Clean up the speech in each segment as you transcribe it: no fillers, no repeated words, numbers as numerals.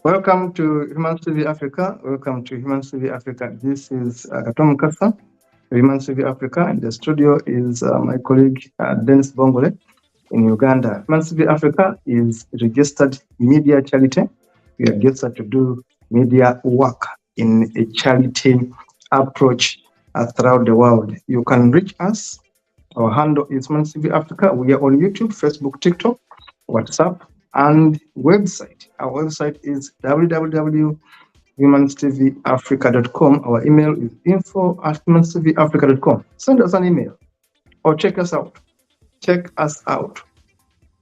Welcome to Humanist TV Africa. Welcome to Humanist TV Africa. This is Tom Kasa, Humanist TV Africa. In the studio is my colleague Dennis Bongole in Uganda. Humanist TV Africa is registered media charity. We are registered to do media work in a charity approach throughout the world. You can reach us. Our handle is Humanist TV Africa. We are on YouTube, Facebook, TikTok, WhatsApp, and website. Our website is www.humanisttvafrica.com. Our email is info@humanisttvafrica.com. Send us an email or check us out. Check us out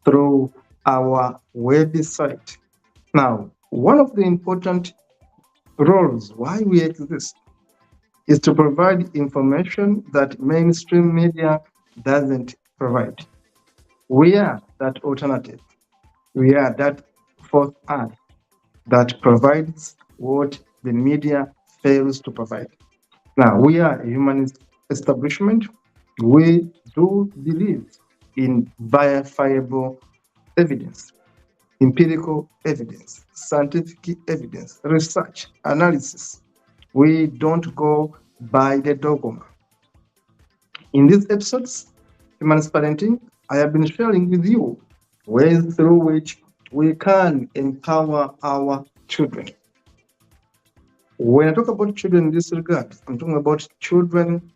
through our website. Now, one of the important roles why we exist is to provide information that mainstream media doesn't provide. We are that alternative. We are that fourth eye that provides what the media fails to provide. Now, we are a humanist establishment. We do believe in verifiable evidence, empirical evidence, scientific evidence, research, analysis. We don't go by the dogma. In these episodes, Humanist Parenting, I have been sharing with you ways through which we can empower our children. When I talk about children in this regard, I'm talking about children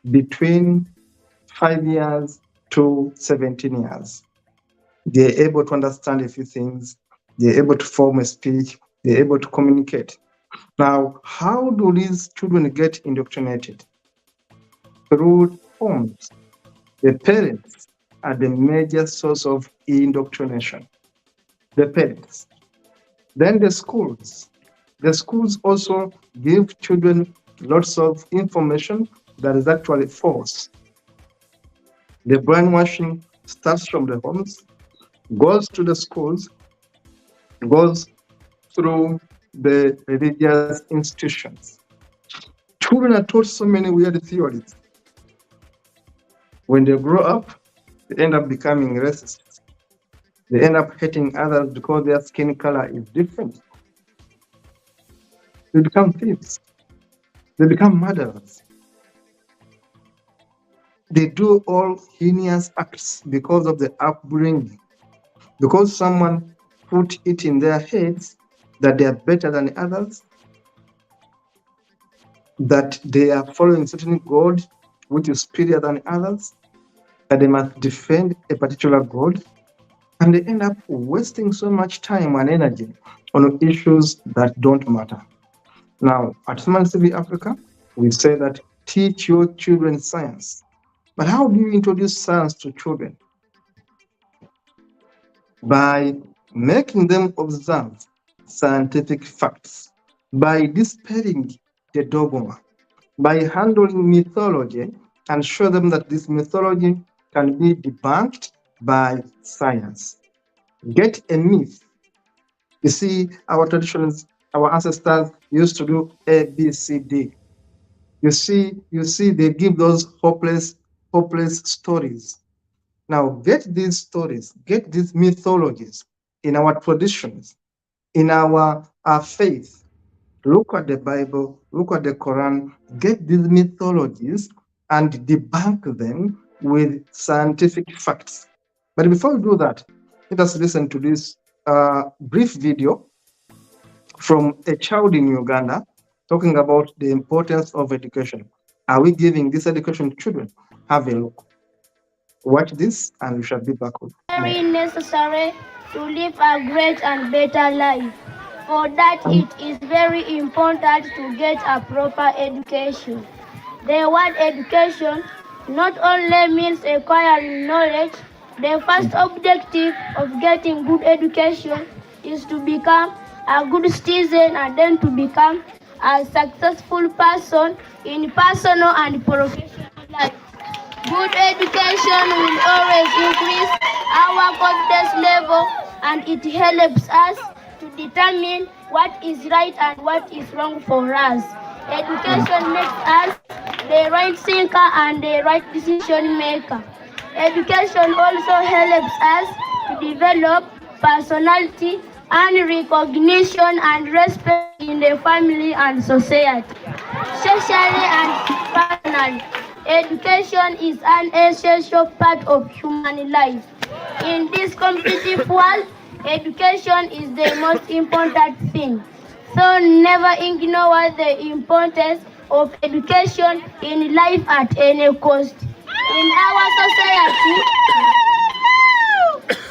between 5 years to 17 years. They're able to understand a few things. They're able to form a speech. They're able to communicate. Now, how do these children get indoctrinated? Through homes. The parents are the major source of indoctrination. The parents. Then the schools. The schools also give children lots of information that is actually false. The brainwashing starts from the homes, goes to the schools, goes through the religious institutions. Children are taught so many weird theories. When they grow up, they end up becoming racist. They end up hating others because their skin color is different. They become thieves. They become murderers. They do all heinous acts because of the upbringing. Because someone put it in their heads that they are better than others, that they are following certain God which is superior than others, that they must defend a particular God, and they end up wasting so much time and energy on issues that don't matter. Now, at Humanist TV Africa, we say that teach your children science. But how do you introduce science to children? By making them observe scientific facts, by dispelling the dogma, by handling mythology and show them that this mythology can be debunked by science. Get a myth. You see, our traditions, our ancestors used to do A, B, C, D. You see, they give those hopeless stories. Now, get these stories, get these mythologies in our traditions, in our faith. Look at the Bible, look at the Quran, get these mythologies and debunk them with scientific facts. But before we do that, let us listen to this brief video from a child in Uganda talking about the importance of education. Are we giving this education to children? Have a look. Watch this and we shall be back with more. Very necessary to live a great and better life. For that, it is very important to get a proper education. The word education not only means acquiring knowledge. The first objective of getting good education is to become a good citizen and then to become a successful person in personal and professional life. Good education will always increase our confidence level and it helps us to determine what is right and what is wrong for us. Education makes us the right thinker and the right decision maker. Education also helps us to develop personality and recognition and respect in the family and society. Socially and personally, education is an essential part of human life. In this competitive world, education is the most important thing. So never ignore the importance of education in life at any cost.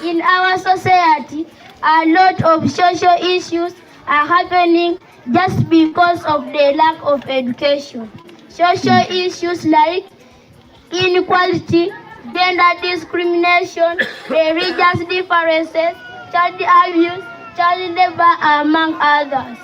In our society, a lot of social issues are happening just because of the lack of education. Social issues like inequality, gender discrimination, religious differences, child abuse, child labor, among others.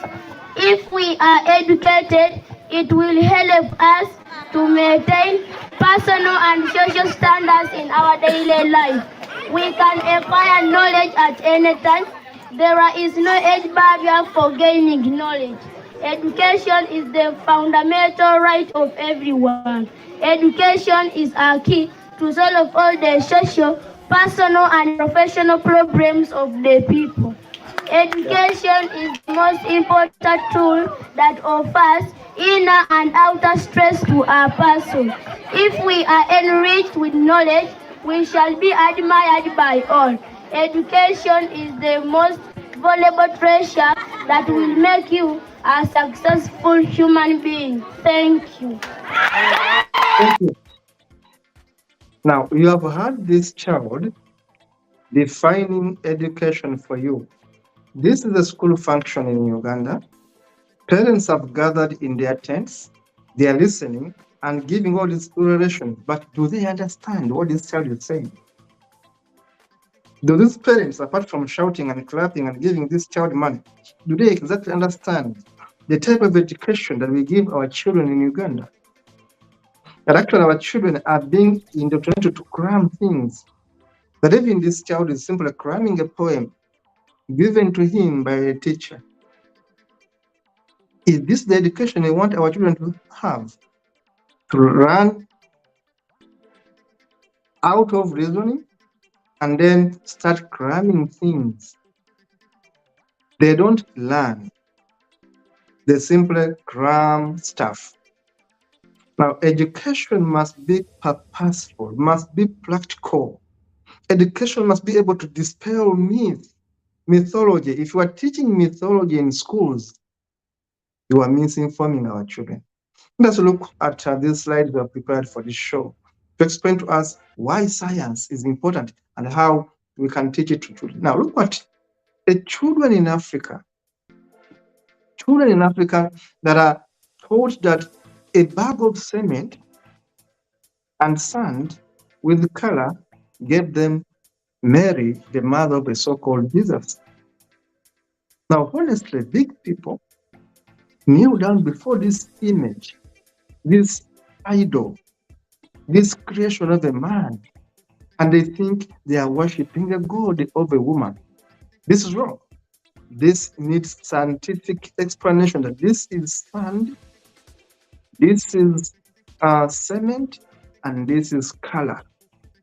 If we are educated, it will help us to maintain personal and social standards in our daily life. We can acquire knowledge at any time. There is no age barrier for gaining knowledge. Education is the fundamental right of everyone. Education is a key to solve all the social, personal, and professional problems of the people. Education is the most important tool that offers inner and outer stress to a person. If we are enriched with knowledge, we shall be admired by all. Education is the most valuable treasure that will make you a successful human being. Thank you. Thank you. Now, you have heard this child defining education for you. This is a school function in Uganda. Parents have gathered in their tents. They are listening and giving all this oration. But do they understand what this child is saying? Do these parents, apart from shouting and clapping and giving this child money, do they exactly understand the type of education that we give our children in Uganda? That actually our children are being indoctrinated to cram things. That even this child is simply cramming a poem given to him by a teacher. Is this the education we want our children to have? To run out of reasoning and then start cramming things. They don't learn. They simply cram stuff. Now, education must be purposeful, must be practical. Education must be able to dispel mythology. If you are teaching mythology in schools, you are misinforming our children. Let's look at these slides we have prepared for this show to explain to us why science is important and how we can teach it to children. Now, look at the children in Africa. Children in Africa that are told that a bag of cement and sand with color gave them Mary, the mother of the so-called Jesus. Now, honestly, big people kneel down before this image, this idol, this creation of a man, and they think they are worshiping a god of a woman. This is wrong. This needs scientific explanation that this is sand, this is cement, and this is color.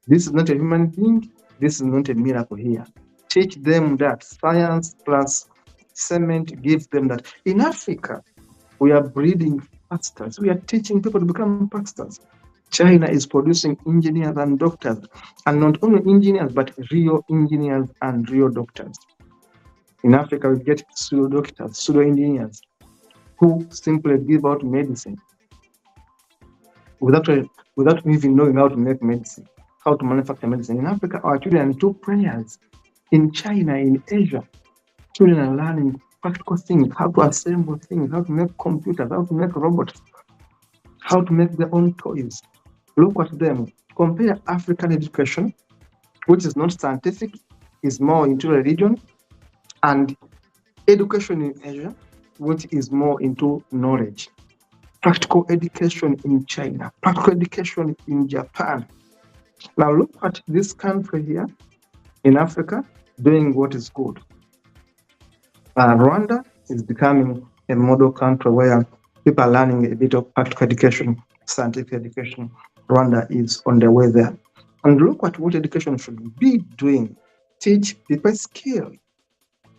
This is not a human being. This is not a miracle here. Teach them that science plus cement gives them that. In Africa, we are breeding pastors. We are teaching people to become pastors. China is producing engineers and doctors, and not only engineers, but real engineers and real doctors. In Africa, we get pseudo doctors, pseudo engineers, who simply give out medicine without even knowing how to make medicine, how to manufacture medicine. In Africa, our children do prayers. In China, in Asia, children are learning practical things, how to assemble things, how to make computers, how to make robots, how to make their own toys. Look at them. Compare African education, which is not scientific, is more into religion, and education in Asia, which is more into knowledge. Practical education in China, practical education in Japan. Now look at this country here in Africa doing what is good. Rwanda is becoming a model country where People are learning a bit of practical education, scientific education. Rwanda is on the way there. And look at what education should be doing. Teach people skill.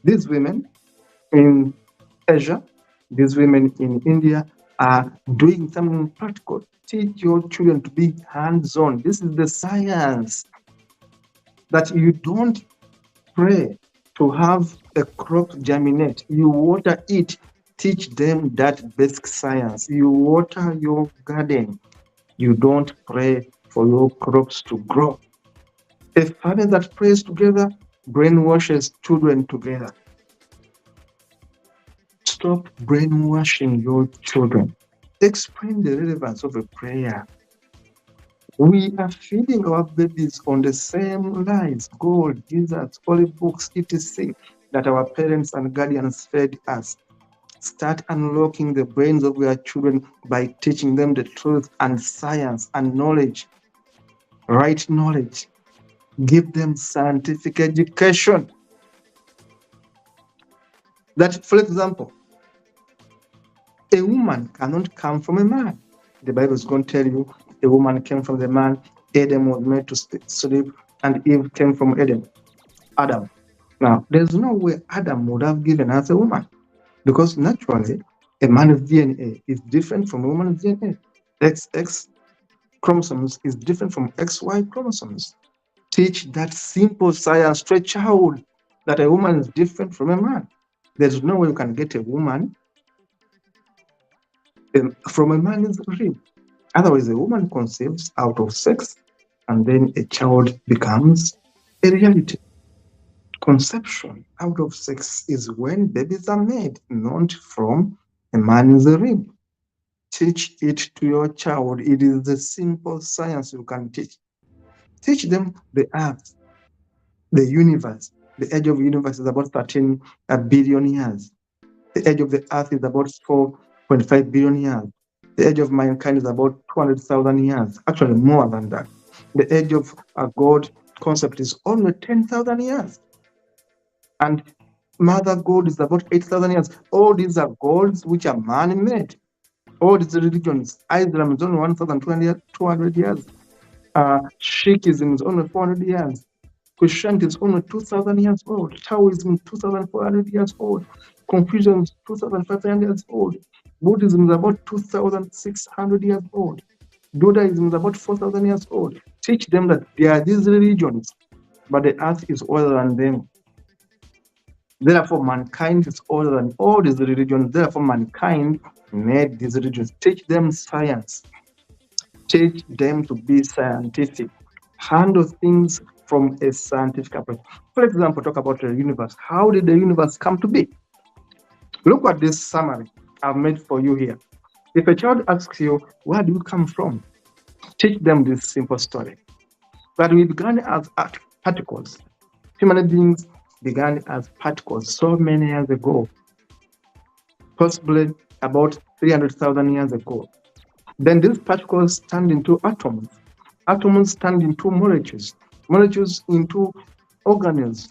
These women in Asia, these women in India are doing something practical. Teach your children to be hands-on. This is the science that you don't pray to have a crop germinate. You water it. Teach them that basic science. You water your garden. You don't pray for your crops to grow. A family that prays together brainwashes children together. Stop brainwashing your children. Explain the relevance of a prayer. We are feeding our babies on the same lies, gold, Jesus, holy books, etc., that our parents and guardians fed us. Start unlocking the brains of your children by teaching them the truth and science and knowledge, right knowledge. Give them scientific education. That, for example, a woman cannot come from a man. The Bible is going to tell you a woman came from the man, Adam was made to sleep, and Eve came from Adam. Now, there's no way Adam would have given us a woman, because naturally, a man's DNA is different from a woman's DNA. XX chromosomes is different from XY chromosomes. Teach that simple science to a child that a woman is different from a man. There's no way you can get a woman from a man's rib. Otherwise, a woman conceives out of sex, and then a child becomes a reality. Conception out of sex is when babies are made, not from a man's rib. Teach it to your child. It is the simple science you can teach. Teach them the earth, the universe. The age of the universe is about 13 billion years. The age of the earth is about 4.5 billion years. The age of mankind is about 200,000 years, actually more than that. The age of God concept is only 10,000 years. And Mother God is about 8,000 years. All these are gods which are man-made. All these religions, Islam is only 1,200 years. Sikhism is only 400 years. Christianity is only 2,000 years old. Taoism is 2,400 years old. Confucianism is 2,500 years old. Buddhism is about 2,600 years old. Judaism is about 4,000 years old. Teach them that there are these religions, but the earth is older than them. Therefore, mankind is older than all these religions. Therefore, mankind made these religions. Teach them science. Teach them to be scientific. Handle things from a scientific approach. For example, talk about the universe. How did the universe come to be? Look at this summary I've made for you here. If a child asks you, where do you come from? Teach them this simple story. That we began as particles. Human beings began as particles so many years ago, possibly about 300,000 years ago. Then these particles turned into atoms. Atoms turned into molecules. Molecules into organelles.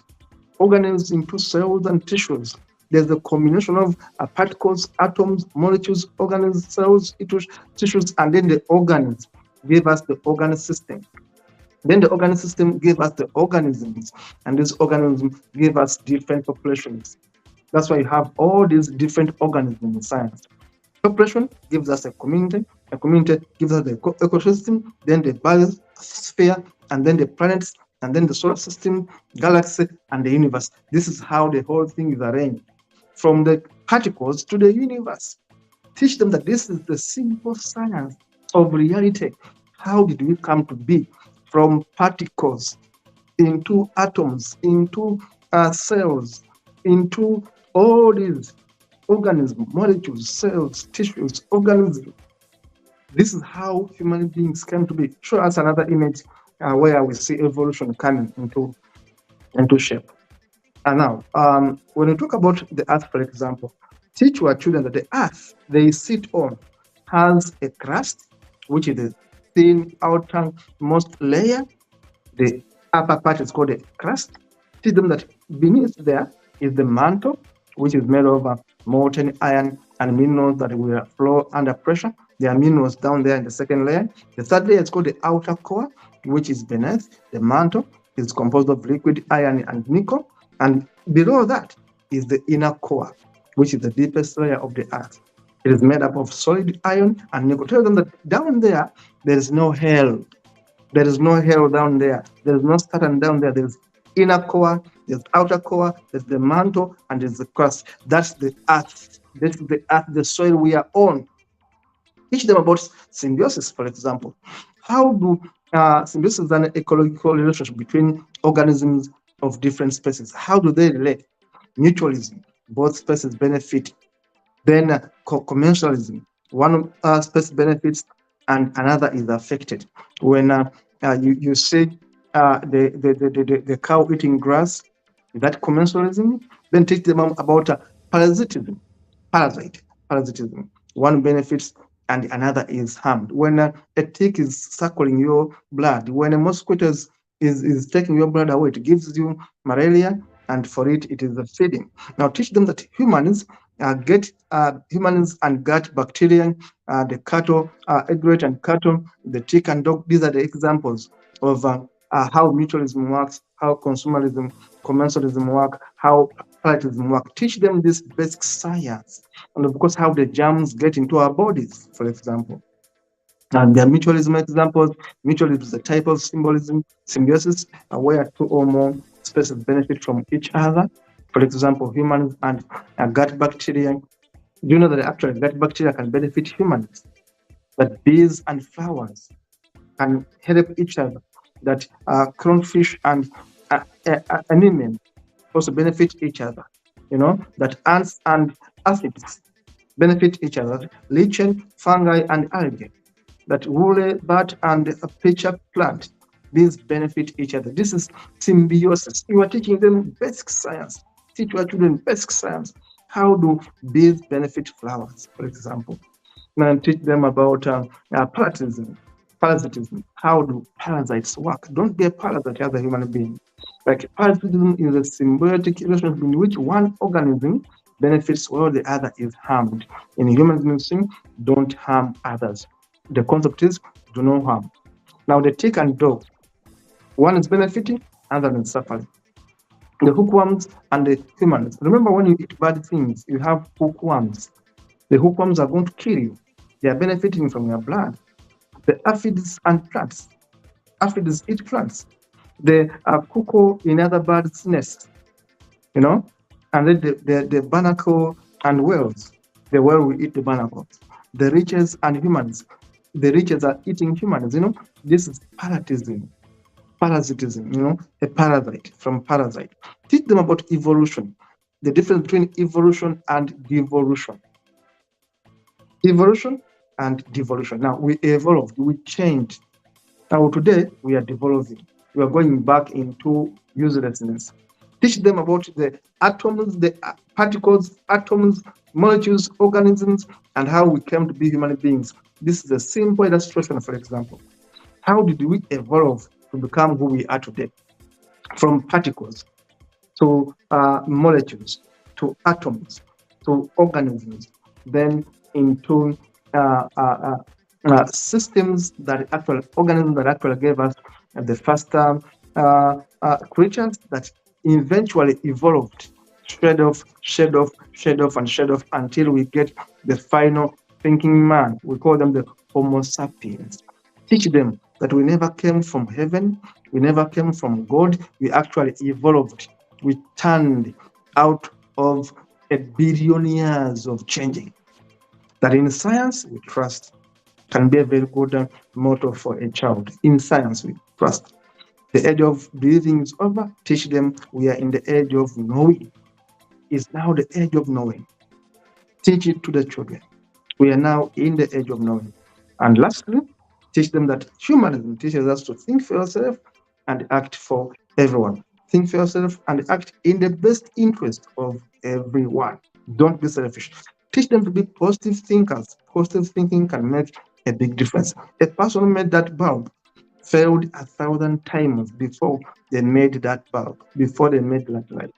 Organelles into cells and tissues. There's a combination of particles, atoms, molecules, organelles, cells, tissues, and then the organs gave us the organ system. Then the organ system gave us the organisms, and these organisms gave us different populations. That's why you have all these different organisms in science. Population gives us a community gives us the ecosystem, then the biosphere, and then the planets, and then the solar system, galaxy, and the universe. This is how the whole thing is arranged, from the particles to the universe. Teach them that this is the simple science of reality. How did we come to be? From particles into atoms, into cells, into all these organisms, molecules, cells, tissues, organisms. This is how human beings came to be. Show us another image where we see evolution coming into shape. And now, when we talk about the earth, for example, teach your children that the earth they sit on has a crust, which is the thin outermost layer. The upper part is called the crust. Teach them that beneath there is the mantle, which is made of molten iron and minerals that will flow under pressure. There are minerals down there in the second layer. The third layer is called the outer core, which is beneath the mantle. It's composed of liquid iron and nickel. And below that is the inner core, which is the deepest layer of the earth. It is made up of solid iron and nickel. Tell them that down there is no hell. There is no hell down there. There is no Saturn down there. There is inner core, there's outer core, there's the mantle, and there's the crust. That's the earth. This is the earth, the soil we are on. Teach them about symbiosis, for example. How do symbiosis is an ecological relationship between organisms of different species? How do they relate? Mutualism, both species benefit. Then commensalism, one species benefits and another is affected. When you see the cow eating grass, that commensalism. Then teach them about parasitism, parasitism. One benefits and another is harmed. When a tick is suckling your blood, when a mosquito is taking your blood away, it gives you malaria, and for it is a feeding. Now teach them that humans get humans and gut bacteria, the cattle, egret and cattle, the tick and dog. These are the examples of how mutualism works, how consumerism, commensalism work, how parasitism work. Teach them this basic science, and of course how the germs get into our bodies, for example. And there are mutualism examples. Mutualism is a type of symbolism, symbiosis, where two or more species benefit from each other. For example, humans and gut bacteria. Do you know that actually gut bacteria can benefit humans? That bees and flowers can help each other. That clownfish and anemone also benefit each other. That ants and aphids benefit each other. Lichen, fungi, and algae. That woolly bat and a pitcher plant, these benefit each other. This is symbiosis. You are teaching them basic science. Teach your children basic science. How do bees benefit flowers, for example? And teach them about parasitism. Parasitism. How do parasites work? Don't be a parasite as a human being. Like parasitism is a symbiotic relationship in which one organism benefits while the other is harmed. In human medicine, don't harm others. The concept is do no harm. Now the tick and dog, one is benefiting, other is suffering. The hookworms and the humans. Remember, when you eat bad things, you have hookworms. The hookworms are going to kill you. They are benefiting from your blood. The aphids and plants. Aphids eat plants. The cuckoo in other birds' nests, and then the barnacle and whales. The whale will eat the barnacles. The riches and humans. The riches are eating humans. This is parasitism. Parasitism. A parasite from parasite. Teach them about evolution. The difference between evolution and devolution. Evolution and devolution. Now we evolved, we changed. Now today we are devolving. We are going back into uselessness. Teach them about the atoms, the particles, atoms, molecules, organisms, and how we came to be human beings. This is a simple illustration, for example. How did we evolve to become who we are today? From particles to molecules, to atoms, to organisms, then into systems that organisms that actually gave us the first creatures that eventually evolved, shade off, and shade off until we get the final thinking man. We call them the Homo sapiens. Teach them that we never came from heaven, we never came from God, we actually evolved. We turned out of a billion years of changing. That in science we trust can be a very good motto for a child. In science we trust. The age of believing is over. Teach them we are in the age of knowing. It's now the age of knowing. Teach it to the children. We are now in the age of knowing. And lastly, teach them that humanism teaches us to think for yourself and act for everyone. Think for yourself and act in the best interest of everyone. Don't be selfish. Teach them to be positive thinkers. Positive thinking can make a big difference. A person who made that bulb failed 1,000 times before they made that bulb, before they made that light.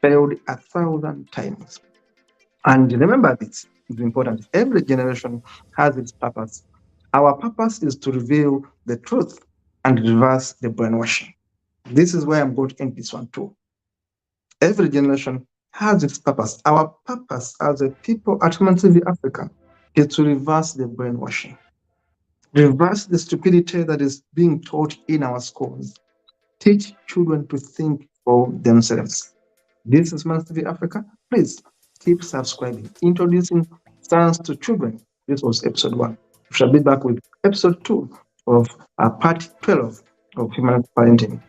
Failed 1,000 times. And remember this, is important. Every generation has its purpose. Our purpose is to reveal the truth and reverse the brainwashing. This is where I'm going to end this one too. Every generation has its purpose. Our purpose as a people at Humanist Africa is to reverse the brainwashing, reverse the stupidity that is being taught in our schools, teach children to think for themselves. This is Humanist Africa. Please keep subscribing, introducing science to children. This was episode 1. We shall be back with episode 2 of part 12 of Humanist Parenting.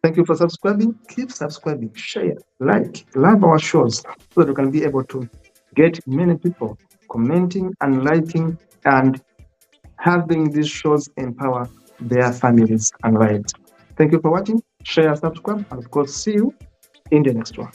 Thank you for subscribing. Keep subscribing, share, like, love our shows so that we can be able to get many people commenting and liking and having these shows empower their families and lives. Thank you for watching. Share, subscribe, and of course, see you in the next one.